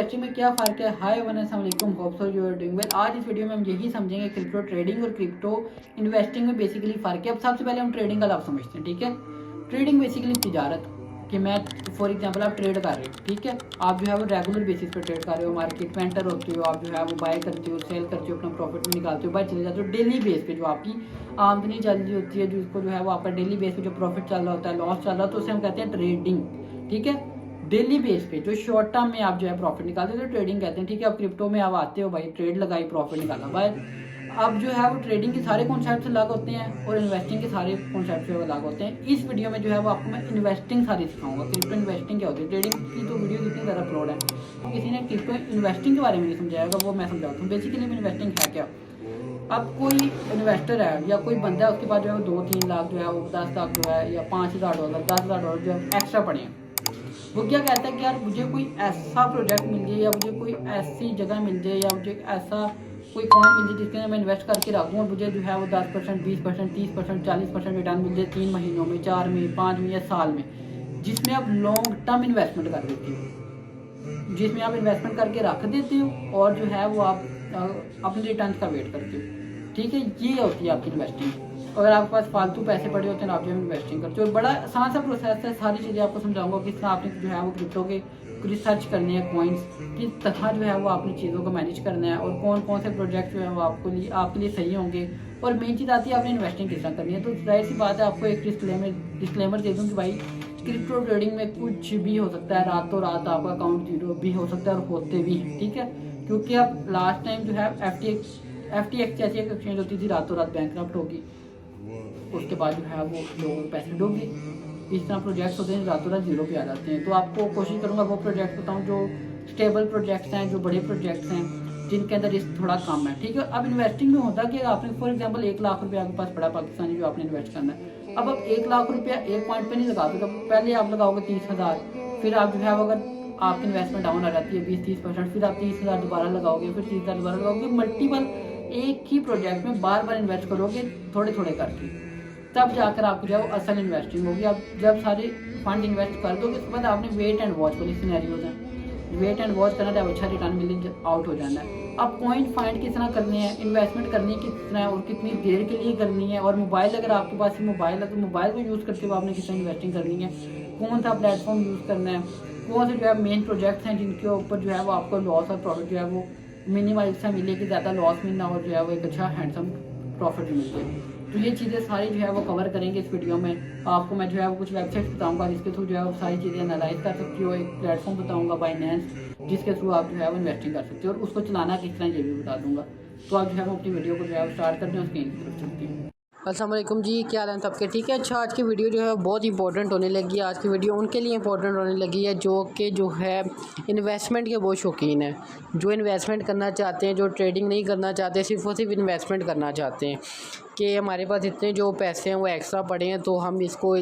Investing में क्या फ़र्क है। हाय वन अस्सलाम वालेकुम, hope so you are doing well. आज इस वीडियो में हम यही समझेंगे क्रिप्टो ट्रेडिंग और क्रिप्टो इन्वेस्टिंग में बेसिकली फ़र्क है। अब सबसे पहले हम ट्रेडिंग का लाभ समझते हैं, ठीक है। ट्रेडिंग बेसिकली तिजारत कि मैं फॉर एग्जांपल आप ट्रेड कर रहे हो, ठीक है। आप जो है वो रेगुलर बेसिस पर ट्रेड कर रहे हो, मार्केट में एंटर होते हो, आप जो है वो बाय करते हो, सेल करते हो, अपना प्रॉफिट भी निकालते हो, बाय चले जाते हो। डेली बेस पे जो आपकी आमदनी चल रही होती है, जिसको जो है वो आपका डेली बेस पे जो प्रॉफिट चल रहा होता है, लॉस चल रहा है, तो उसे हम कहते हैं ट्रेडिंग, ठीक है। डेली बेस पे जो शॉर्ट टर्म में आप जो है प्रॉफिट निकालते हो तो ट्रेडिंग कहते हैं, ठीक है। अब क्रिप्टो में आप आते हो, भाई ट्रेड लगाई, प्रॉफिट निकाला, बाय। अब जो है वो ट्रेडिंग के सारे कॉन्सेप्ट अलग होते हैं और इन्वेस्टिंग के सारे कॉन्सेप्ट जो अलग होते हैं। इस वीडियो में जो है वो आपको मैं इन्वेस्टिंग सारी सिखाऊंगा। क्रिप्टो इन्वेस्टिंग क्या होती है, ट्रेडिंग की तो वीडियो कितनी ज़्यादा अपलोड है, तो किसी ने क्रिप्टो इन्वेस्टिंग के बारे में नहीं समझाएगा, वो मैं समझाता हूँ। बेसिकली इन्वेस्टिंग है क्या। अब कोई इन्वेस्टर है या कोई बंदा है, उसके पास जो है 2-3 लाख जो है वो 10 लाख जो है या $5,000 $10,000 जो है एक्स्ट्रा पड़े हैं। वो क्या कहता है कि यार मुझे कोई ऐसा प्रोजेक्ट मिल जाए या मुझे कोई ऐसी जगह मिल जाए या मुझे ऐसा कोई कॉइन मिल जाए जिसके अंदर मैं इन्वेस्ट करके रखूँ और मुझे जो है वो 10%, 20%, 30%, 40% रिटर्न मिल जाए 3 महीनों में, 4 में, 5 में या साल में, जिसमें आप लॉन्ग टर्म इन्वेस्टमेंट कर देते हो, जिसमें आप इन्वेस्टमेंट करके रख देते हो और जो है वो आप अपने रिटर्न का वेट करते हो, ठीक है। ये होती है आपकी इन्वेस्टिंग। अगर आपके पास फालतू पैसे पड़े होते हैं आप जो इन्वेस्टिंग करते हो, बड़ा आसान सा प्रोसेस है। सारी चीज़ें आपको समझाऊंगा किस तरह आपने जो है वो क्रिप्टो के रिसर्च करनी है, कॉइन्स किस तरह जो है वो आपने चीज़ों को मैनेज करना है और कौन कौन से प्रोजेक्ट जो है वो आपके लिए सही होंगे। और मेन चीज़ आती है आपने इन्वेस्टिंग किस तरह करनी है। तो जाहिर सी बात है, आपको एक डिस्क्लेमर दे दूँ कि भाई क्रिप्टो ट्रेडिंग में कुछ भी हो सकता है, रातों रात आपका अकाउंट जीरो भी हो सकता है और होते भी हैं, ठीक है। क्योंकि अब लास्ट टाइम जो है FTX जैसी एक एक्सचेंज होती थी, रातों रात बैंकक्रप्ट होगी, उसके बाद जो है वो लोगों के पैसे डूब गए। इस तरह प्रोजेक्ट्स होते हैं रातों रात जीरो पे आ जाते हैं। तो आपको कोशिश करूँगा वो प्रोजेक्ट बताऊँ जो स्टेबल प्रोजेक्ट्स हैं, जो बड़े प्रोजेक्ट्स हैं, जिनके अंदर रिस्क थोड़ा कम है, ठीक है। अब इन्वेस्टिंग में होता कि आपने फॉर एग्जांपल 1 लाख रुपया आपके पास पड़ा पाकिस्तानी जो आपने इन्वेस्ट करना है। अब आप 1 लाख रुपया एक पॉइंट पे नहीं लगाते, तो पहले आप लगाओगे 30,000, फिर आप जो है अगर आपकी इन्वेस्टमेंट डाउन आ जाती है 20-30%, फिर आप 30,000 दोबारा लगाओगे, फिर 30,000 दोबारा लगाओगे, मल्टीपल एक ही प्रोजेक्ट में बार बार इन्वेस्ट करोगे थोड़े थोड़े करके, तब जाकर आपको जो है वो असल इन्वेस्टिंग होगी। आप जब सारे फंड इन्वेस्ट कर दोगे उसके बाद आपने वेट एंड वॉच वाली सिनेरियोज हैं, वेट एंड वॉच करना है, अच्छा रिटर्न मिले आउट हो जाना है। अब कॉइन फाइंड किस तरह करने हैं, इन्वेस्टमेंट करनी किस तरह और कितनी देर के लिए करनी है, और मोबाइल अगर आपके पास मोबाइल है तो मोबाइल को यूज़ करते हुए आपने किस तरह इन्वेस्टिंग करनी है, कौन सा प्लेटफॉर्म यूज़ करना है, कौन से जो है मेन प्रोजेक्ट्स हैं जिनके ऊपर जो है वो आपको लॉस और प्रॉफिट जो है वो मिनिमल सा मिले कि ज़्यादा लॉस मिलना और जो है वो एक अच्छा हैंडसम प्रॉफिट मिल जाए। तो ये चीज़ें सारी जो है वो कवर करेंगे इस वीडियो में। आपको मैं जो है वो कुछ वेबसाइट्स बताऊंगा जिसके थ्रू जो है वो सारी चीज़ें एनालाइज कर सकती हो। एक प्लेटफॉर्म बताऊंगा बाइनेंस, जिसके थ्रू आप जो है वो इन्वेस्टिंग कर सकते हो, और उसको चलाना किस तरह ये भी बता दूंगा। तो आप जो है वो अपनी वीडियो को जो है वो स्टार्ट करते हैं, स्क्रीन की तरफ चलती है। अस्सलाम वालेकुम जी, क्या हाल है सबके, ठीक है। अच्छा, आज की वीडियो जो है बहुत इंपॉर्टेंट होने लगी है। आज की वीडियो उनके लिए इंपॉर्टेंट होने लगी है जो है इन्वेस्टमेंट के बहुत शौकीन है, जो इन्वेस्टमेंट करना चाहते हैं, जो ट्रेडिंग नहीं करना चाहते, सिर्फ और सिर्फ इन्वेस्टमेंट करना चाहते हैं कि हमारे पास इतने जो पैसे हैं वो एक्स्ट्रा पड़े हैं, तो हम इसको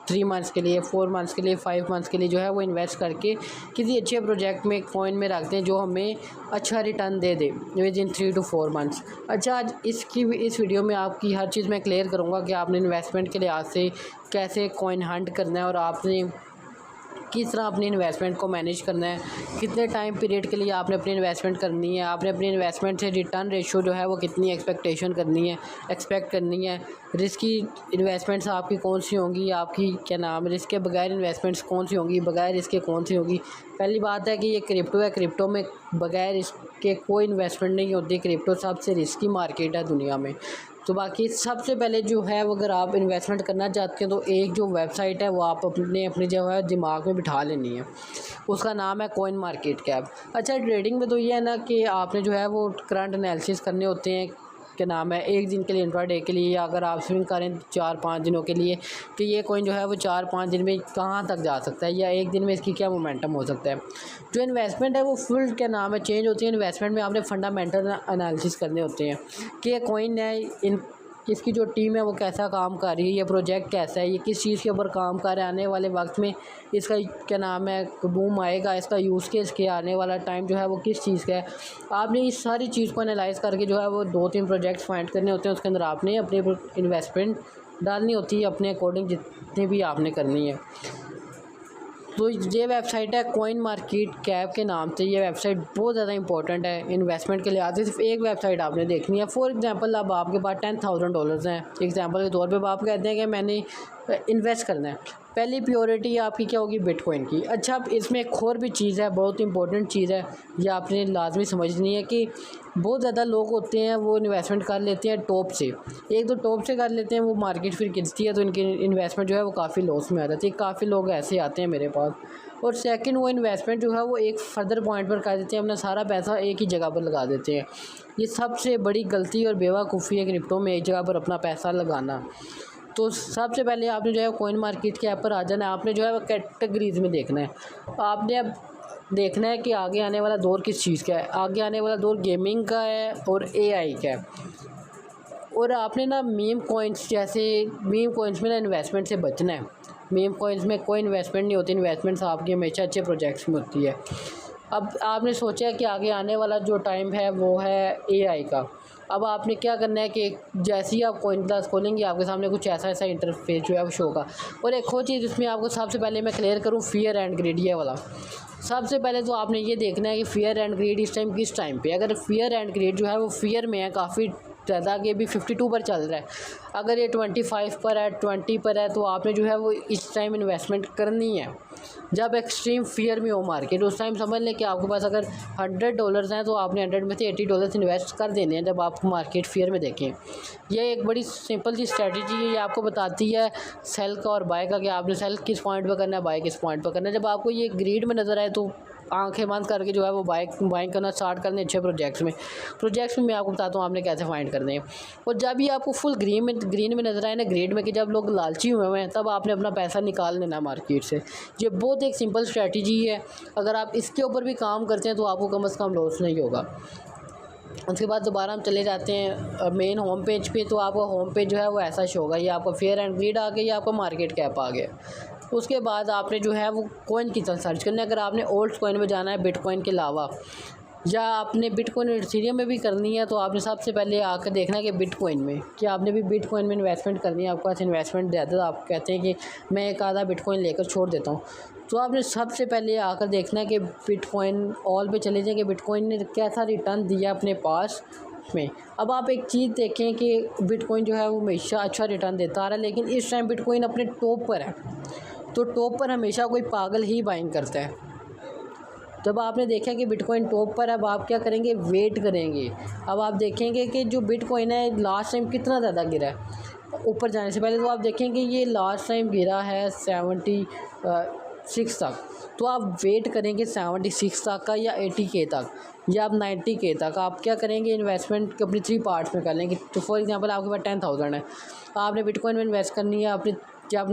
3 मंथ्स के लिए, 4 मंथ्स के लिए, 5 मंथ्स के लिए जो है वो इन्वेस्ट करके किसी अच्छे प्रोजेक्ट में, कॉइन में रखते हैं जो हमें अच्छा return they they with in 3 to 4 months. अच्छा, आज इस वीडियो में आपकी हर चीज़ मैं क्लियर करूँगा कि आपने इन्वेस्टमेंट के लिहाज से कैसे कॉइन हंट करना है और आपने किस तरह अपनी इन्वेस्टमेंट को मैनेज करना है, कितने टाइम पीरियड के लिए आपने अपनी इन्वेस्टमेंट करनी है, आपने अपनी इन्वेस्टमेंट से रिटर्न रेशियो जो है वो कितनी एक्सपेक्ट करनी है, रिस्की इन्वेस्टमेंट्स आपकी कौन सी होंगी, आपकी रिस्क के बगैर इन्वेस्टमेंट्स कौन सी होंगी, बगैर रिस्क के कौन सी होगी। पहली बात है कि ये क्रिप्टो है, क्रिप्टो में बगैर इसके कोई इन्वेस्टमेंट नहीं होती। क्रिप्टो सबसे रिस्की मार्केट है दुनिया में। तो बाकी सबसे पहले जो है वो अगर आप इन्वेस्टमेंट करना चाहते हैं तो एक जो वेबसाइट है वो आप अपनी जो है दिमाग में बिठा लेनी है, उसका नाम है कॉइन मार्केट कैप। अच्छा, ट्रेडिंग में तो ये है ना कि आपने जो है वो करंट एनालिसिस करने होते हैं, क्या नाम है, एक दिन के लिए, इंट्राडे के लिए, या अगर आप स्विंग करें 4-5 दिनों के लिए कि ये कॉइन जो है वो 4-5 दिन में कहाँ तक जा सकता है या एक दिन में इसकी क्या मोमेंटम हो सकता है। जो इन्वेस्टमेंट है वो फुल चेंज होती है। इन्वेस्टमेंट में आपने फंडामेंटल एनालिसिस करने होते हैं कि ये कॉइन है, इसकी जो टीम है वो कैसा काम कर रही है, ये प्रोजेक्ट कैसा है, ये किस चीज़ के ऊपर काम कर रहा है, आने वाले वक्त में इसका बूम आएगा, इसका यूज़ केस के आने वाला टाइम जो है वो किस चीज़ का है। आपने इस सारी चीज़ को एनालाइज करके जो है वो 2-3 प्रोजेक्ट्स फाइंड करने होते हैं, उसके अंदर आपने अपनी इन्वेस्टमेंट डालनी होती है अपने अकॉर्डिंग जितनी भी आपने करनी है। तो ये वेबसाइट है कॉइन मार्केट कैप के नाम से। ये वेबसाइट बहुत ज़्यादा इंपॉर्टेंट है इन्वेस्टमेंट के लिहाज से। सिर्फ एक वेबसाइट आपने देखनी है। फॉर एग्जांपल अब आपके पास $10,000 हैं, एग्जांपल के तौर पे आप कहते हैं कि मैंने इन्वेस्ट करना है, पहली प्योरिटी आपकी क्या होगी? बिटकॉइन की। अच्छा, अब इसमें एक और भी चीज़ है, बहुत इंपॉर्टेंट चीज़ है, ये आपने लाजमी समझनी है कि बहुत ज़्यादा लोग होते हैं वो इन्वेस्टमेंट कर लेते हैं टॉप से, एक तो टॉप से कर लेते हैं, वो मार्केट फिर गिरती है तो इनकी इन्वेस्टमेंट जो है वो काफ़ी लॉस में आ जाती है। काफ़ी लोग ऐसे आते हैं मेरे पास। और सेकंड, वो इन्वेस्टमेंट जो है वो एक फर्दर पॉइंट पर कर देते हैं, अपना सारा पैसा एक ही जगह पर लगा देते हैं। ये सबसे बड़ी गलती और बेवकूफ़ी है क्रिप्टो में एक जगह पर अपना पैसा लगाना। तो सबसे पहले आपने जो है कॉइन मार्केट के ऐप पर आ जाना है। आपने जो है वो कैटेगरीज़ में देखना है। आपने अब देखना है कि आगे आने वाला दौर किस चीज़ का है। आगे आने वाला दौर गेमिंग का है और एआई का है। और आपने ना मीम कॉइन्स जैसे मीम कॉइन्स में ना इन्वेस्टमेंट से बचना है। मीम कॉइन्स में कोई इन्वेस्टमेंट नहीं होती, इन्वेस्टमेंट्स आपकी हमेशा अच्छे प्रोजेक्ट्स में होती है। अब आपने सोचा है कि आगे आने वाला जो टाइम है वो है एआई का। अब आपने क्या करना है कि जैसे ही आप कॉइन क्लास खोलेंगे आपके सामने कुछ ऐसा इंटरफेस जो है वो शो होगा। और एक और चीज़ इसमें आपको सबसे पहले मैं क्लियर करूँ, फियर एंड ग्रीड ये वाला। सबसे पहले तो आपने ये देखना है कि फियर एंड ग्रीड इस टाइम किस टाइम पे। अगर फियर एंड ग्रीड जो है वो फियर में है काफ़ी ज़्यादा, कि अभी 52 पर चल रहा है, अगर ये 25 पर है, 20 पर है, तो आपने जो है वो इस टाइम इन्वेस्टमेंट करनी है। जब एक्सट्रीम फियर में हो मार्केट, उस टाइम समझ लें कि आपके पास अगर $100 हैं तो आपने 100 में से $80 इन्वेस्ट कर देने हैं जब आप मार्केट फियर में देखें। ये एक बड़ी सिंपल सी स्ट्रेटजी है, ये आपको बताती है सेल का और बाय का, कि आपने सेल किस पॉइंट पर करना है, बाय किस पॉइंट पर करना है। जब आपको ये ग्रीड में नज़र आए तो आंखें बंद करके जो है वो बाइंग करना स्टार्ट करने अच्छे प्रोजेक्ट्स में मैं आपको बताता हूँ आपने कैसे फाइंड करने हैं। और जब भी आपको फुल ग्रीन में नज़र आए ना, ग्रेड में, कि जब लोग लालची हुए हैं, तब आपने अपना पैसा निकाल लेना मार्केट से। ये बहुत एक सिंपल स्ट्रेटजी है, अगर आप इसके ऊपर भी काम करते हैं तो आपको कम से कम लॉस नहीं होगा। उसके बाद दोबारा हम चले जाते हैं मेन होम पेज पे। तो आपका होम पेज जो है वो ऐसा शो होगा, ये आपका फेयर एंड ग्रीड आ गया, ये आपका मार्केट कैप आ गया। उसके बाद आपने जो है वो कॉइन की तरफ सर्च करना है। अगर आपने ओल्ड कॉइन में जाना है बिटकॉइन के अलावा, या आपने बिटकॉइन और इथेरियम में भी करनी है, तो आपने सबसे पहले आकर देखना है कि बिटकॉइन में कि आपने भी बिटकॉइन में इन्वेस्टमेंट करनी है। आपके पास इन्वेस्टमेंट ज़्यादा तो आप कहते हैं कि मैं एक आधा बिटकॉइन लेकर छोड़ देता हूँ, तो आपने सबसे पहले आकर देखना है कि बिटकॉइन ऑल पे चले जाए कि बिटकॉइन ने कैसा रिटर्न दिया अपने पास में। अब आप एक चीज़ देखें कि बिटकॉइन जो है वो हमेशा अच्छा रिटर्न देता आ रहा है, लेकिन इस टाइम बिटकॉइन अपने टॉप पर है, तो टॉप पर हमेशा कोई पागल ही बाइंग करता है। जब आपने देखा कि बिटकॉइन टॉप पर, अब आप क्या करेंगे? वेट करेंगे। अब आप देखेंगे कि जो बिटकॉइन है लास्ट टाइम कितना ज़्यादा गिरा है ऊपर जाने से पहले। तो आप देखेंगे ये लास्ट टाइम गिरा है 76 तक, तो आप वेट करेंगे 76 तक का, या 80K तक, या आप 90K तक। आप क्या करेंगे? इन्वेस्टमेंट अपनी 3 पार्ट्स में कर लेंगे। तो फॉर एग्जांपल आपके पास 10,000 है, आपने बिटकॉइन में इन्वेस्ट करनी है। आपने जब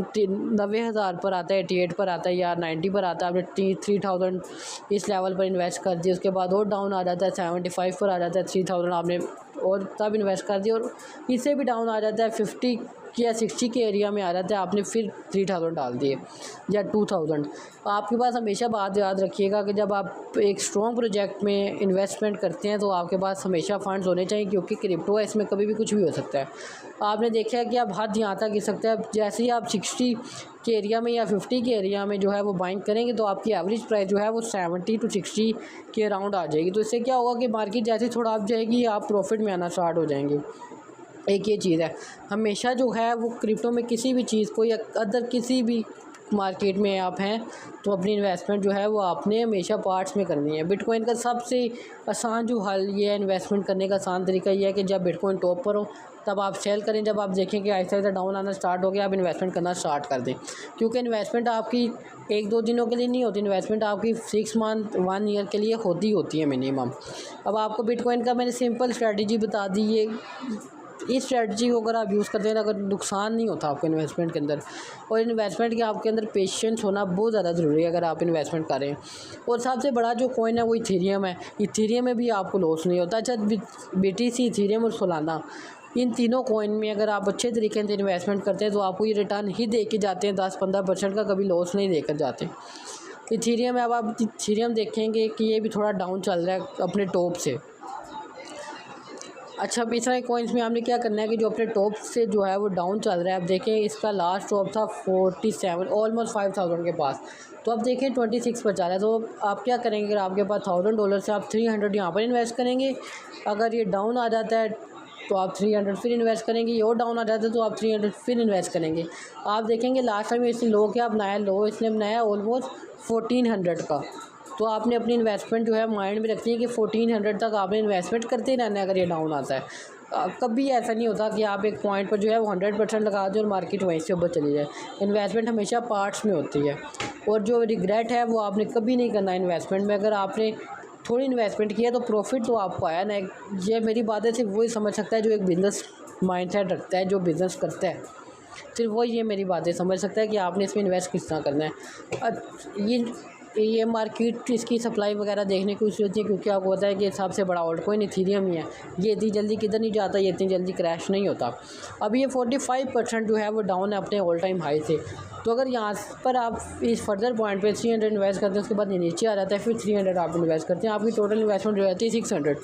90,000 पर आता है, 88 पर आता है, या 90 पर आता है, आपने 3000 इस लेवल पर इन्वेस्ट कर दिया। उसके बाद और डाउन आ जाता है, 75 पर आ जाता है 3000 आपने और तब इन्वेस्ट कर दिया, और इससे भी डाउन आ जाता है 50 या 60 के एरिया में आ जाता है, आपने फिर 3000 डाल दिए या 2000। आपके पास हमेशा बात याद रखिएगा कि जब आप एक स्ट्रॉन्ग प्रोजेक्ट में इन्वेस्टमेंट करते हैं तो आपके पास हमेशा फंड्स होने चाहिए, क्योंकि क्रिप्टो है, इसमें कभी भी कुछ भी हो सकता है। आपने देखा है कि आप हद यहाँ तक गिर सकते हैं। जैसे ही आप 60 के एरिया में या 50 के एरिया में जो है वो बाइंग करेंगे, तो आपकी एवरेज प्राइस जो है वो 70 to 60 के अराउंड आ जाएगी। तो इससे क्या होगा कि मार्केट जैसे थोड़ा अप जाएगी, आप प्रॉफिट में आना स्टार्ट हो जाएंगे। एक ये चीज़ है, हमेशा जो है वो क्रिप्टो में किसी भी चीज़ को या अदर किसी भी मार्केट में आप हैं तो अपनी इन्वेस्टमेंट जो है वो आपने हमेशा पार्ट्स में करनी है। बिटकॉइन का सबसे आसान जो हल ये है, इन्वेस्टमेंट करने का आसान तरीका ये है कि जब बिटकॉइन टॉप पर हो तब आप सेल करें। जब आप देखें कि आहिस्ता आहिस्ता डाउन आना स्टार्ट हो गया, आप इन्वेस्टमेंट करना स्टार्ट कर दें, क्योंकि इन्वेस्टमेंट आपकी 1-2 दिनों के लिए नहीं होती, इन्वेस्टमेंट आपकी 6 मंथ 1 ईयर के लिए होती है मिनिमम। अब आपको बिटकॉइन का मैंने सिंपल स्ट्रैटेजी बता दी है। इस स्ट्रेटजी को अगर आप यूज़ करते हैं अगर नुकसान नहीं होता आपको इन्वेस्टमेंट के अंदर, और इन्वेस्टमेंट के आपके अंदर पेशेंस होना बहुत ज़्यादा ज़रूरी है अगर आप इन्वेस्टमेंट करें। और सबसे बड़ा जो कॉइन है वो इथेरियम है। इथेरियम में भी आपको लॉस नहीं होता। अच्छा, BTC, इथेरियम और सोलाना, इन तीनों कॉइन में अगर आप अच्छे तरीके से इन्वेस्टमेंट करते हैं तो आपको ये रिटर्न ही दे के जाते हैं 10-15% का, कभी लॉस नहीं देकर जाते। इथेरियम में अब आप इथेरियम देखेंगे कि ये भी थोड़ा डाउन चल रहा है अपने टॉप से। अच्छा, अब इस तरह कॉइन्स में आपने क्या करना है कि जो अपने टॉप से जो है वो डाउन चल रहा है, आप देखें इसका लास्ट टॉप था 47, ऑलमोस्ट 5000 के पास, तो अब देखें 26 पर जा रहा है। तो आप क्या करेंगे, अगर आपके पास $1000 से आप 300 यहाँ पर इन्वेस्ट करेंगे। अगर ये डाउन आ जाता है तो आप 300 फिर इन्वेस्ट करेंगे, ये और डाउन आ जाता है तो आप 300 फिर इन्वेस्ट करेंगे। आप देखेंगे लास्ट टाइम इसने लो क्या बनाया, लो इसने बनाया ऑलमोस्ट 1400 का। तो आपने अपनी इन्वेस्टमेंट जो है माइंड में रखनी है कि 1400 तक आपने इन्वेस्टमेंट करते रहना है। अगर ये डाउन आता है कभी ऐसा नहीं होता कि आप एक पॉइंट पर जो है वो 100% लगा दें और मार्केट वहीं से ऊपर चली जाए। इन्वेस्टमेंट हमेशा पार्ट्स में होती है, और जो रिग्रेट है वो आपने कभी नहीं करना इन्वेस्टमेंट में। अगर आपने थोड़ी इन्वेस्टमेंट किया तो प्रॉफिट तो आपको आया ना। ये मेरी बात है, सिर्फ वही समझ सकता है जो एक बिज़नेस माइंडसेट रखता है, जो बिज़नेस करता है, सिर्फ वो ये मेरी बातें समझ सकता है कि आपने इसमें इन्वेस्ट किस तरह करना है। ये मार्केट इसकी सप्लाई वगैरह देखने की जरूरत नहीं, क्योंकि आपको पता है कि सबसे बड़ा ऑल्ट कॉइन इथेरियम ही है। ये इतनी जल्दी किधर नहीं जाता, ये इतनी जल्दी क्रैश नहीं होता। अब ये 45% जो है वो डाउन है अपने ऑल टाइम हाई से। तो अगर यहाँ पर आप इस फर्दर पॉइंट पे 300 इन्वेस्ट करते हैं, उसके बाद ये नीचे आ जाता है, फिर 300 आप इन्वेस्ट करते हैं, आपकी टोटल इन्वेस्टमेंट जो रहती है 600।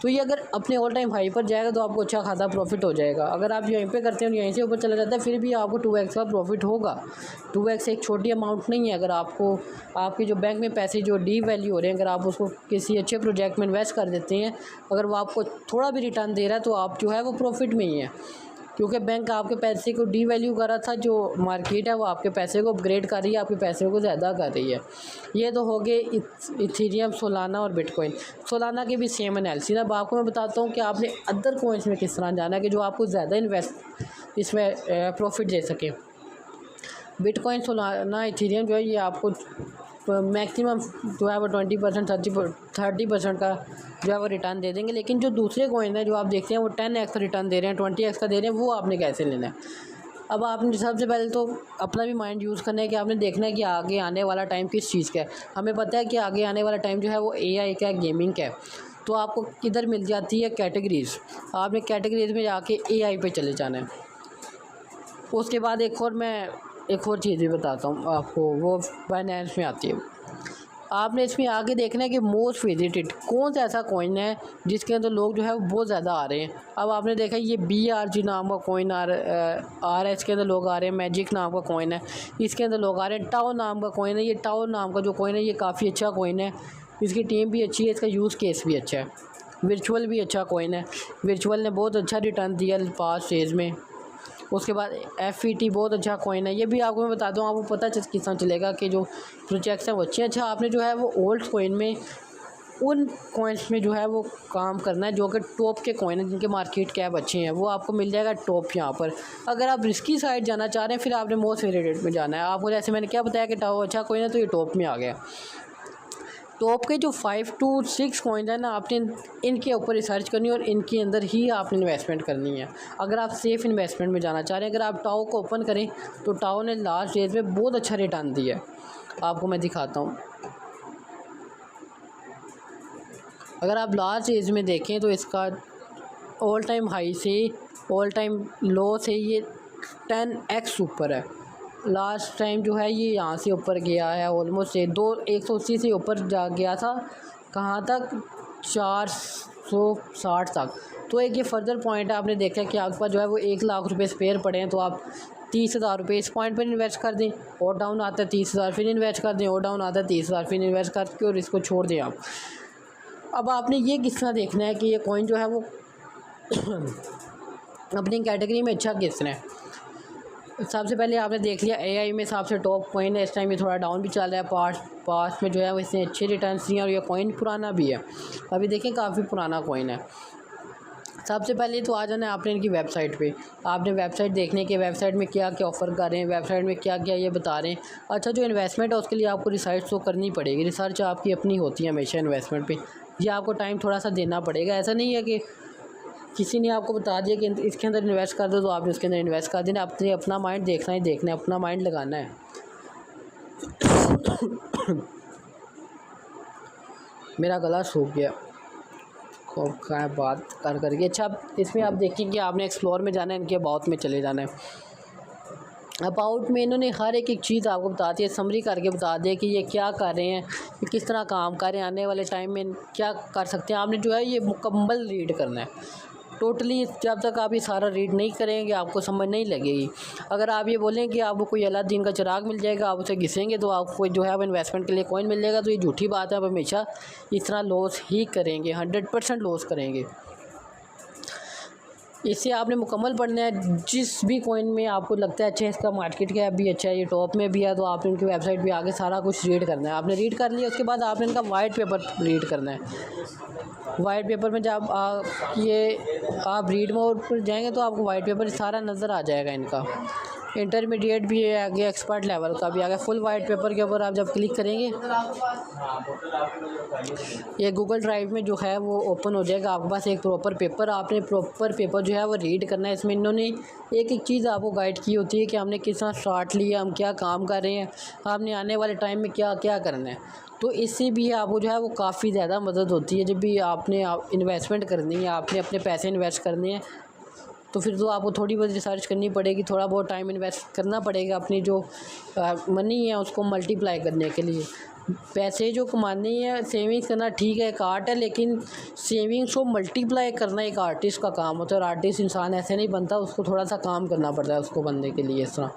तो ये अगर अपने ऑल टाइम हाई पर जाएगा तो आपको अच्छा खासा प्रॉफिट हो जाएगा। अगर आप यहीं पे करते हैं और यहीं से ऊपर चला जाता है, फिर भी आपको 2x का प्रॉफिट होगा। 2x एक छोटी अमाउंट नहीं है। अगर आपको आपके जो बैंक में पैसे जो डी वैल्यू हो रहे हैं, अगर आप उसको किसी अच्छे प्रोजेक्ट में इन्वेस्ट कर देते हैं, अगर वो आपको थोड़ा भी रिटर्न दे रहा है तो आप जो है वो प्रॉफिट में ही है, क्योंकि बैंक आपके पैसे को डी वैल्यू कर रहा था। जो मार्केट है वो आपके पैसे को अपग्रेड कर रही है, आपके पैसे को ज़्यादा कर रही है। ये तो हो गए इथेरियम, सोलाना और बिटकॉइन। सोलाना की भी सेम एनालिसिस। अब आपको मैं बताता हूँ कि आपने अदर कॉइन्स में किस तरह जाना है कि जो आपको ज़्यादा इन्वेस्ट इसमें प्रॉफिट दे सके। बिटकॉइन, सोलाना, इथेरियम जो है ये आपको मैक्सिमम जो है वो 20% 30% का जो है वो रिटर्न दे देंगे। लेकिन जो दूसरे कॉइन है जो आप देखते हैं वो 10x रिटर्न दे रहे हैं, 20x का दे रहे हैं, वो आपने कैसे लेना है। अब आपने सबसे पहले तो अपना भी माइंड यूज़ करना है कि आपने देखना है कि आगे आने वाला टाइम किस चीज़ का है। हमें पता है कि आगे आने वाला टाइम जो है वो AI का है, गेमिंग का है। तो आपको किधर मिल जाती है कैटेगरीज़, आपने कैटेगरीज़ में जाके AI पे चले जाना है। उसके बाद एक और चीज़ भी बताता हूँ आपको, वो बाइनेंस में आती है। आपने इसमें आगे देखना है कि मोस्ट विजिटेड कौन सा ऐसा कॉइन है जिसके अंदर लोग जो है वो बहुत ज़्यादा आ रहे हैं। अब आपने देखा ये BRG नाम का कॉइन आ रहा है, इसके अंदर लोग आ रहे हैं। मैजिक नाम का कॉइन है, इसके अंदर लोग आ रहे हैं। टाओ नाम का कॉइन है, ये टाओ नाम का जो कॉइन है ये काफ़ी अच्छा कॉइन है, इसकी टीम भी अच्छी है, इसका यूज़ केस भी अच्छा है। वर्चुअल भी अच्छा कॉइन है, वर्चुअल ने बहुत अच्छा रिटर्न दिया पास्ट फेज़ में। उसके बाद FET बहुत अच्छा कॉइन है, ये भी आपको मैं बताता हूँ, आपको पता किस तरह चलेगा कि जो प्रोजेक्ट्स हैं वो अच्छे। अच्छा, आपने जो है वो ओल्ड कॉइन में उन कॉइन्स में जो है वो काम करना है जो कि टॉप के कॉइन हैं, जिनके मार्केट कैप अच्छे हैं, वो आपको मिल जाएगा टॉप यहाँ पर। अगर आप रिस्की साइड जाना चाह रहे हैं फिर आपने मोस्ट फेवरेट में जाना है। आपको जैसे मैंने क्या बताया कि टाओ अच्छा कॉइन है तो ये टॉप में आ गया। टॉप के जो 5 to 6 कॉइन है ना, आपने इनके ऊपर रिसर्च करनी है और इनके अंदर ही आपने इन्वेस्टमेंट करनी है अगर आप सेफ़ इन्वेस्टमेंट में जाना चाह रहे हैं। अगर आप टाओ को ओपन करें तो टाओ ने लास्ट डेज में बहुत अच्छा रिटर्न दिया है, आपको मैं दिखाता हूँ। अगर आप लास्ट एज में देखें तो इसका ऑल टाइम हाई से ऑल टाइम लो से ये 10x ऊपर है। लास्ट टाइम जो है ये यहाँ से ऊपर गया है, ऑलमोस्ट 180 से ऊपर जा गया था, कहाँ तक 460 तक। तो एक ये फर्दर पॉइंट है, आपने देखा कि आपके पास जो है वो 1 लाख रुपए स्पेयर पड़े हैं, तो आप 30,000 रुपये इस पॉइंट पर इन्वेस्ट कर दें और डाउन आता है 30,000 फिर इन्वेस्ट कर दें और डाउन आता है 30,000 फिर इन्वेस्ट करके और इसको छोड़ दें आप। अब आपने ये किस तरह देखना है कि ये कॉइन जो है वो अपनी कैटेगरी में अच्छा किस तरह है। सबसे पहले आपने देख लिया AI में सबसे टॉप कॉइन है, इस टाइम ये थोड़ा डाउन भी चल रहा है। पास्ट में जो है वो इसने अच्छे रिटर्न दिए और ये कॉइन पुराना भी है, अभी देखें काफ़ी पुराना कॉइन है। सबसे पहले तो आ जाना है आपने इनकी वेबसाइट पे, आपने वेबसाइट देखने के वेबसाइट में क्या क्या ऑफ़र कर रहे हैं, वेबसाइट में क्या क्या ये बता रहे हैं। अच्छा, जो इन्वेस्टमेंट है उसके लिए आपको रिसर्च तो करनी पड़ेगी, रिसर्च आपकी अपनी होती है हमेशा इन्वेस्टमेंट पे, ये आपको टाइम थोड़ा सा देना पड़ेगा। ऐसा नहीं है कि किसी ने आपको बता दिया कि इसके अंदर इन्वेस्ट कर दो तो आपने उसके अंदर इन्वेस्ट कर देना। आपने अपना माइंड देखना ही देखना है, अपना माइंड लगाना है। मेरा गला सूख गया खूब का बात कर करके। अच्छा, इसमें आप देखिए कि आपने एक्सप्लोर में जाना है, इनके अबाउट में चले जाना है। अबाउट में इन्होंने हर एक चीज़ आपको बता दी है, समरी करके बता दिया कि ये क्या कर रहे हैं, ये किस तरह काम कर रहे हैं, आने वाले टाइम में क्या कर सकते हैं। आपने जो है ये मुकम्मल रीड करना है। टोटली जब तक आप ये सारा रीड नहीं करेंगे आपको समझ नहीं लगेगी। अगर आप ये बोलें कि आपको कोई अलादीन का चिराग मिल जाएगा, आप उसे घिसेंगे तो आपको जो है वो इन्वेस्टमेंट के लिए कॉइन मिल जाएगा, तो ये झूठी बात है। आप हमेशा इस तरह लॉस ही करेंगे, 100% लॉस करेंगे। इससे आपने मुकम्मल पढ़ना है। जिस भी कॉइन में आपको लगता है अच्छा है, इसका मार्केट कैप भी अच्छा है, ये टॉप में भी है, तो आपने उनकी वेबसाइट पे आके सारा कुछ रीड करना है। आपने रीड कर लिया, उसके बाद आपने इनका वाइट पेपर रीड करना है। वाइट पेपर में जब आप रीड मोड पर जाएंगे तो आपको वाइट पेपर सारा नज़र आ जाएगा। इनका इंटरमीडिएट भी है, आगे एक्सपर्ट लेवल का भी आ गया। फुल वाइट पेपर के ऊपर आप जब क्लिक करेंगे ये गूगल ड्राइव में जो है वो ओपन हो जाएगा आपके पास एक प्रॉपर पेपर। आपने प्रॉपर पेपर जो है वो रीड करना है। इसमें इन्होंने एक एक चीज़ आपको गाइड की होती है कि हमने किस तरह स्टार्ट लिया, हम क्या काम कर रहे हैं, आपने आने वाले टाइम में क्या क्या करना है। तो इससे भी आपको जो है वो काफ़ी ज़्यादा मदद होती है। जब भी आपने इन्वेस्टमेंट करनी है, आपने अपने पैसे इन्वेस्ट करने हैं, तो फिर तो आपको थोड़ी बहुत रिसर्च करनी पड़ेगी, थोड़ा बहुत टाइम इन्वेस्ट करना पड़ेगा अपनी जो मनी है उसको मल्टीप्लाई करने के लिए। पैसे जो कमाने हैं, सेविंग्स करना ठीक है, एक आर्ट है, लेकिन सेविंग्स को मल्टीप्लाई करना एक आर्टिस्ट का काम होता है। और आर्टिस्ट इंसान ऐसे नहीं बनता, उसको थोड़ा सा काम करना पड़ता है उसको बनने के लिए। इस तरह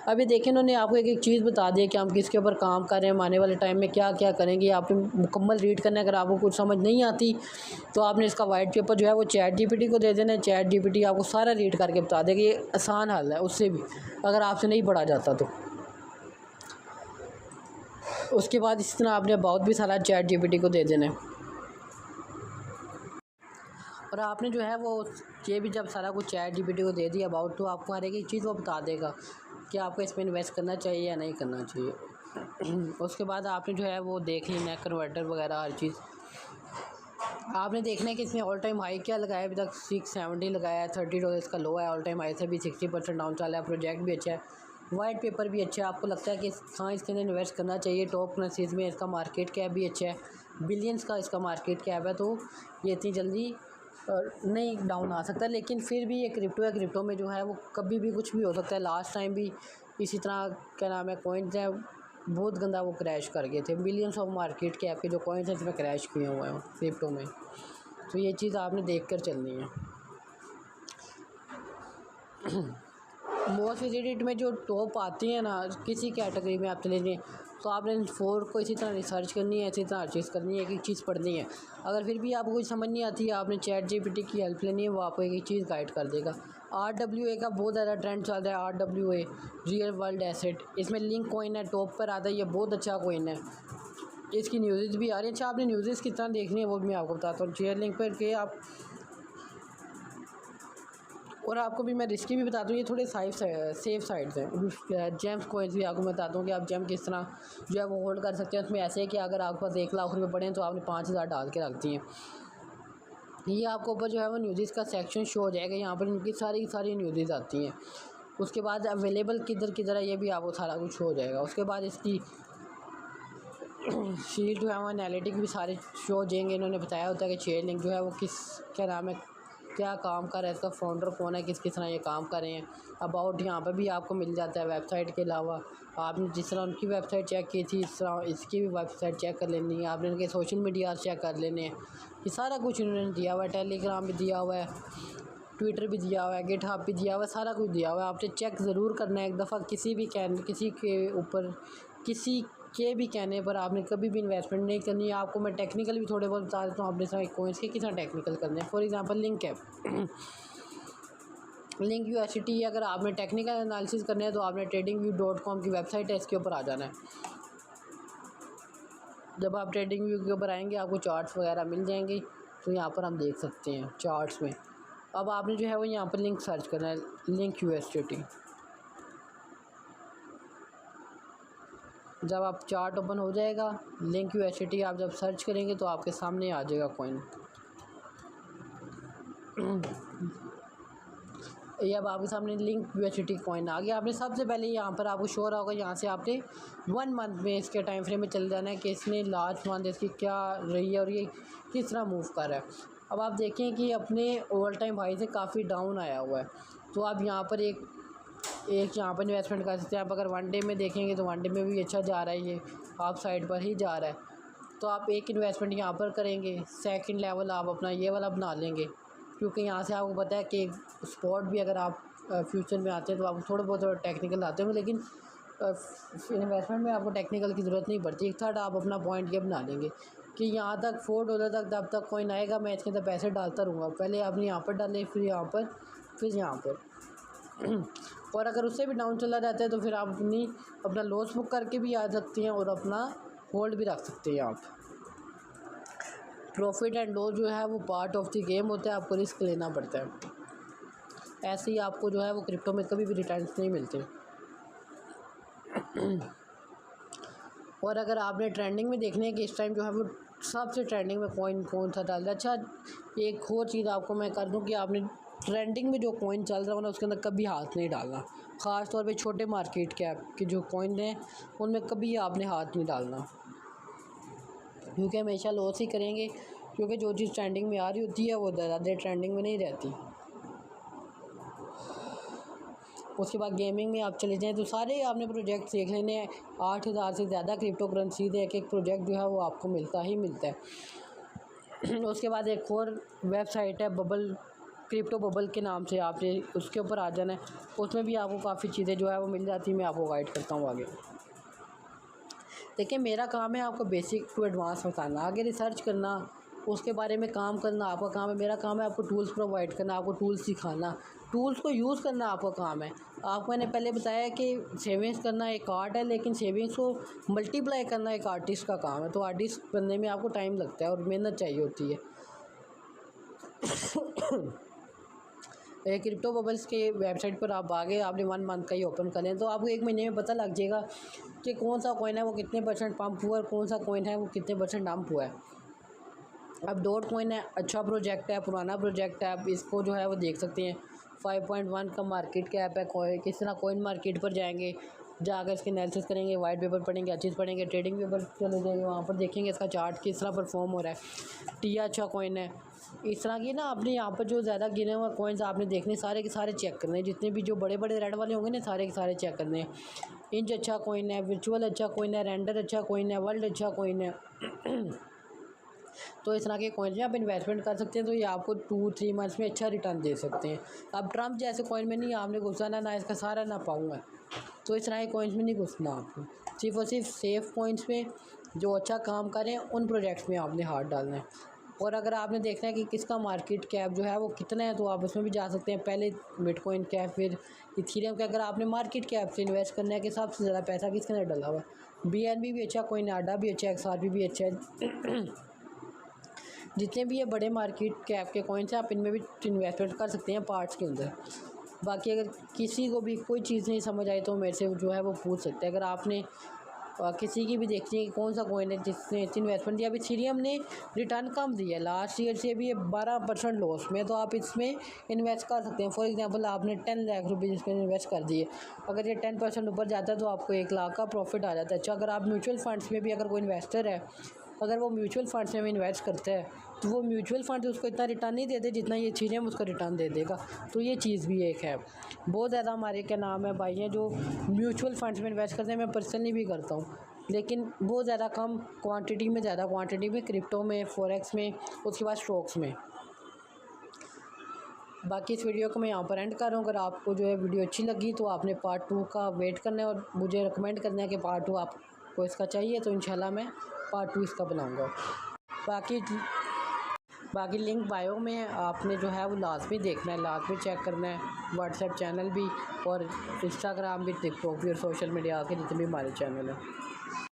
अभी देखें इन्होंने आपको एक एक चीज़ बता दी कि हम किसके ऊपर काम कर रहे हैं, आने वाले टाइम में क्या क्या करेंगे। आपने मुकम्मल रीड करना है। अगर आपको कुछ समझ नहीं आती तो आपने इसका वाइट पेपर जो है वो चैट जीपीटी को दे देना है। चैट जीपीटी आपको सारा रीड करके बता देगा। ये आसान हल है उससे भी, अगर आपसे नहीं पढ़ा जाता तो। उसके बाद इस तरह आपने बहुत भी सारा चैट जीपीटी को दे देना है। और आपने जो है वो ये भी जब सारा कुछ चैट जीपीटी को दे दिया अबाउट, तो आपको हर एक चीज़ वो बता देगा कि आपको इसमें इन्वेस्ट करना चाहिए या नहीं करना चाहिए। उसके बाद आपने जो है वो देख लेना है कन्वर्टर वगैरह हर चीज़। आपने देखना है कि इसमें ऑल टाइम हाई क्या लगाया है। अभी तक 670 लगाया है, $30 इसका लो है। ऑल टाइम हाई से भी 60% डाउन चला है। प्रोजेक्ट भी अच्छा है, वाइट पेपर भी अच्छा है। आपको लगता है कि हाँ इसके अंदर इन्वेस्ट करना चाहिए। टॉप करेंसीज में इसका मार्केट कैप भी अच्छा है, बिलियंस का इसका मार्केट कैप है, तो ये इतनी जल्दी नहीं डाउन आ सकता। लेकिन फिर भी ये क्रिप्टो है, क्रिप्टो में जो है वो कभी भी कुछ भी हो सकता है। लास्ट टाइम भी इसी तरह क्या नाम है कॉइन्स हैं बहुत गंदा वो क्रैश कर गए थे। बिलियंस ऑफ मार्केट कैप के जो कॉइन्स हैं इसमें क्रैश किए हुए हैं क्रिप्टो में। तो ये चीज़ आपने देख कर चलनी है। मोस्ट विजिटेड में जो टॉप आती हैं ना किसी कैटेगरी में आप चले जाएँ, तो आपने इन 4 को इसी तरह रिसर्च करनी है, इसी तरह हर चीज़ करनी है, एक एक चीज़ पढ़नी है। अगर फिर भी आपको कुछ समझ नहीं आती है, आपने चैट जीपीटी की हेल्प लेनी है, वो आपको एक एक चीज़ गाइड कर देगा। RWA का बहुत ज़्यादा ट्रेंड चल रहा है। RWA रियल वर्ल्ड एसेट, इसमें लिंक कॉइन है, टॉप पर आता है। ये बहुत अच्छा कॉइन है, इसकी न्यूज़ भी आ रही है। अच्छा आपने न्यूज़ किस तरह देखनी है वो भी मैं आपको बताता हूँ। शेयर लिंक पर के आप, और आपको भी मैं रिस्की भी बताता हूँ। ये थोड़े सेफ साइड्स हैं। जेम्स कॉइन्स भी आपको मैं बताता हूँ कि आप जेम किस तरह जो है वो होल्ड कर सकते हैं। उसमें ऐसे है कि अगर आपके पास 1 लाख रुपये पड़े हैं तो आपने 5,000 डाल के रख दिए। ये आपको ऊपर जो है वो न्यूज़ का सेक्शन शो हो जाएगा। यहाँ पर इनकी सारी न्यूज़ आती हैं। उसके बाद अवेलेबल किधर किधर है ये भी आपको सारा कुछ शो हो जाएगा। उसके बाद इसकी शीट जो है वो एनालिटिक भी सारे शो हो जाएंगे। इन्होंने बताया होता है कि शेयर लिंक जो है वो किस क्या नाम है क्या काम कर रहा है, इसका फाउंडर कौन है, किस तरह ये काम कर रहे हैं। अबाउट यहाँ पर भी आपको मिल जाता है। वेबसाइट के अलावा आपने जिस तरह उनकी वेबसाइट चेक की थी इस तरह इसकी भी वेबसाइट चेक कर लेनी है। आपने इनके सोशल मीडिया चेक कर लेने हैं। ये सारा कुछ इन्होंने दिया हुआ है। टेलीग्राम भी दिया हुआ है, ट्विटर भी दिया हुआ है, गिटहब भी दिया हुआ है, सारा कुछ दिया हुआ है। आपने चेक ज़रूर करना है एक दफ़ा। किसी के भी कहने पर आपने कभी भी इन्वेस्टमेंट नहीं करनी है। आपको मैं टेक्निकल भी थोड़े बहुत बता देता हूँ अपने साथ कॉइन्स के किस तरह टेक्निकल करने हैं। फॉर एग्जांपल लिंक है लिंक USDT। अगर आपने टेक्निकल एनालिसिस करना है तो आपने tradingview.com की वेबसाइट है, इसके ऊपर आ जाना है। जब आप TradingView के ऊपर आएंगे आपको चार्ट्स वगैरह मिल जाएंगे, तो यहाँ पर हम देख सकते हैं चार्ट्स में। अब आपने जो है वो यहाँ पर लिंक सर्च करना है, लिंक USDT। जब आप चार्ट ओपन हो जाएगा लिंक USDT आप जब सर्च करेंगे तो आपके सामने आ जाएगा कॉइन। ये अब आपके सामने लिंक USDT कॉइन आ गया। आपने सबसे पहले यहाँ पर आपको शो रहा होगा, यहाँ से आपने 1 मंथ में इसके टाइम फ्रेम में चले जाना है कि इसने लास्ट मंथ इसकी क्या रही है और ये किस तरह मूव कर रहा है। अब आप देखें कि अपने ऑल टाइम हाई से काफ़ी डाउन आया हुआ है, तो आप यहाँ पर एक यहाँ पर इन्वेस्टमेंट कर सकते हैं। आप अगर 1 डे में देखेंगे तो 1 डे में भी अच्छा जा रहा है, ये आप साइड पर ही जा रहा है। तो आप एक इन्वेस्टमेंट यहाँ पर करेंगे, सेकंड लेवल आप अपना ये वाला बना लेंगे क्योंकि यहाँ से आपको पता है कि स्पॉट भी अगर आप फ्यूचर में आते हैं तो आपको थोड़ा बहुत टेक्निकल आते होंगे, लेकिन इन्वेस्टमेंट में आपको टेक्निकल की ज़रूरत नहीं पड़ती। एक थर्ड आप अपना पॉइंट ये बना लेंगे कि यहाँ तक $4 तक जब तक कॉइन आएगा मैं इसके अंदर पैसे डालता रहूँगा। पहले आपने यहाँ पर डाले, फिर यहाँ पर, फिर यहाँ पर और अगर उससे भी डाउन चला जाता है तो फिर आप अपना लॉस बुक करके भी आ सकते हैं और अपना होल्ड भी रख सकते हैं। आप प्रॉफिट एंड लॉस जो है वो पार्ट ऑफ द गेम होता है, आपको रिस्क लेना पड़ता है। ऐसे ही आपको जो है वो क्रिप्टो में कभी भी रिटर्न्स नहीं मिलते। और अगर आपने ट्रेंडिंग में देखने कि इस टाइम जो है वो सबसे ट्रेंडिंग में कॉइन कौन सा चल रहा है। अच्छा एक और चीज़ आपको मैं कर दूं कि आपने ट्रेंडिंग में जो कॉइन चल रहा है ना उसके अंदर कभी हाथ नहीं डालना। ख़ास तौर पे छोटे मार्केट कैप के जो कॉइन हैं उनमें कभी आपने हाथ नहीं डालना, क्योंकि हमेशा लॉस ही करेंगे। क्योंकि जो चीज़ ट्रेंडिंग में आ रही होती है वो ज़्यादा देर ट्रेंडिंग में नहीं रहती। उसके बाद गेमिंग में आप चले जाएँ तो सारे आपने प्रोजेक्ट देख लेने हैं। 8,000 से ज़्यादा क्रिप्टो करेंसी है, एक प्रोजेक्ट जो है वो आपको मिलता ही मिलता है। उसके बाद एक और वेबसाइट है बबल, क्रिप्टो बबल के नाम से, आपने उसके ऊपर आ जाना है। उसमें भी आपको काफ़ी चीज़ें जो है वो मिल जाती है। मैं आपको गाइड करता हूँ आगे। देखिए मेरा काम है आपको बेसिक टू एडवांस बताना, आगे रिसर्च करना, उसके बारे में काम करना आपका काम है। मेरा काम है आपको टूल्स प्रोवाइड करना, आपको टूल्स सिखाना, टूल्स को यूज़ करना आपका काम है। आपको मैंने पहले बताया कि सेविंग्स करना एक आर्ट है, लेकिन सेविंग्स को मल्टीप्लाई करना एक आर्टिस्ट का काम है। तो आर्टिस्ट बनने में आपको टाइम लगता है और मेहनत चाहिए होती है। क्रिप्टो बबल्स के वेबसाइट पर आप आगे आपने 1 मंथ का ही ओपन कर लें तो आपको 1 महीने में पता लग जाएगा कि कौन सा कॉइन है वो कितने % पंप हुआ और कौन सा कॉइन है वो कितने % डंप हुआ है। अब डॉट कॉइन है, अच्छा प्रोजेक्ट है, पुराना प्रोजेक्ट है, आप इसको जो है वो देख सकते हैं। 5.1 का मार्केट कैप है। किस तरह कॉइन मार्केट पर जाएंगे, जाकर इसके एनालिसिस करेंगे, वाइट पेपर पढ़ेंगे, अच्छी चीज़ पढ़ेंगे, ट्रेडिंग पेपर चले जाएंगे, वहाँ पर देखेंगे इसका चार्ट किस तरह परफॉर्म हो रहा है। टिया अच्छा कॉइन है। इस तरह की ना आपने यहाँ पर जो ज़्यादा गिने हुए कॉइन्स आपने देखने सारे के सारे चेक करने हैं। जितने भी जो बड़े बड़े रेड वाले होंगे ना सारे के सारे चेक करने हैं। इंच अच्छा कॉइन है, वर्चुअल अच्छा कॉइन है, रेंडर अच्छा कॉइन है, वर्ल्ड अच्छा कॉइन है। तो इस तरह के कॉइन्स में आप इन्वेस्टमेंट कर सकते हैं तो ये आपको 2-3 मंथ्स में अच्छा रिटर्न दे सकते हैं। अब ट्रम्प जैसे कॉइन में नहीं आपने घुसाना, ना इसका सारा ना पाऊँगा, तो इस तरह के कॉइन्स में नहीं घुसना आपको। सिर्फ और सिर्फ सेफ़ कॉइन्स में जो अच्छा काम करें उन प्रोजेक्ट्स में आपने हाथ डालना है। और अगर आपने देखना है कि किसका मार्केट कैप जो है वो कितना है तो आप उसमें भी जा सकते हैं। पहले बिटकॉइन कैप, फिर इथेरियम के। अगर आपने मार्केट कैप से इन्वेस्ट करना है कि सबसे ज़्यादा पैसा किसके अंदर डाला हुआ है। BNB भी अच्छा कॉइन है, आडा भी अच्छा है, XRP भी अच्छा है। जितने भी ये बड़े मार्केट कैप के कॉइन्स हैं आप इनमें भी इन्वेस्टमेंट कर सकते हैं पार्ट्स के अंदर। बाकी अगर किसी को भी कोई चीज़ नहीं समझ आई तो मेरे से जो है वो पूछ सकते हैं। अगर आपने किसी की भी देखनी है कि कौन सा कॉइन है जिसने इन्वेस्टमेंट दिया। अभी इथेरियम ने रिटर्न कम दिया है, लास्ट ईयर से भी ये 12% लॉस में, तो आप इसमें इन्वेस्ट कर सकते हैं। फॉर एग्जांपल आपने 10 लाख रुपये इसमें इन्वेस्ट कर दिए, अगर ये 10% ऊपर जाता है तो आपको 1 लाख का प्रॉफिट आ जाता है। अच्छा अगर आप म्यूचुअल फंड्स में भी अगर कोई इन्वेस्टर है, अगर वो म्यूचुअल फंड्स में भी इन्वेस्ट करता है तो वो म्यूचुअल फंड उसको इतना रिटर्न नहीं देते जितना ये इथेरियम उसको रिटर्न दे देगा। तो ये चीज़ भी एक है। बहुत ज़्यादा हमारे क्या नाम है भाई हैं जो म्यूचुअल फंड्स में इन्वेस्ट करते हैं, मैं पर्सनली भी करता हूँ, लेकिन बहुत ज़्यादा कम क्वांटिटी में, ज़्यादा क्वांटिटी में क्रिप्टो में, फॉरेक्स में, उसके बाद स्टॉक्स में। बाकी इस वीडियो को मैं यहाँ पर एंड कर रहा हूँ। अगर आपको जो है वीडियो अच्छी लगी तो आपने पार्ट 2 का वेट करना है और मुझे रिकमेंड करना है कि पार्ट 2 आपको इसका चाहिए, तो इंशाल्लाह मैं पार्ट 2 इसका बनाऊँगा। बाकी लिंक बायो में आपने जो है वो लाजमी देखना है, लाजमी चेक करना है। व्हाट्सएप चैनल भी और इंस्टाग्राम भी, टिकटॉक भी और सोशल मीडिया के जितने भी हमारे चैनल हैं।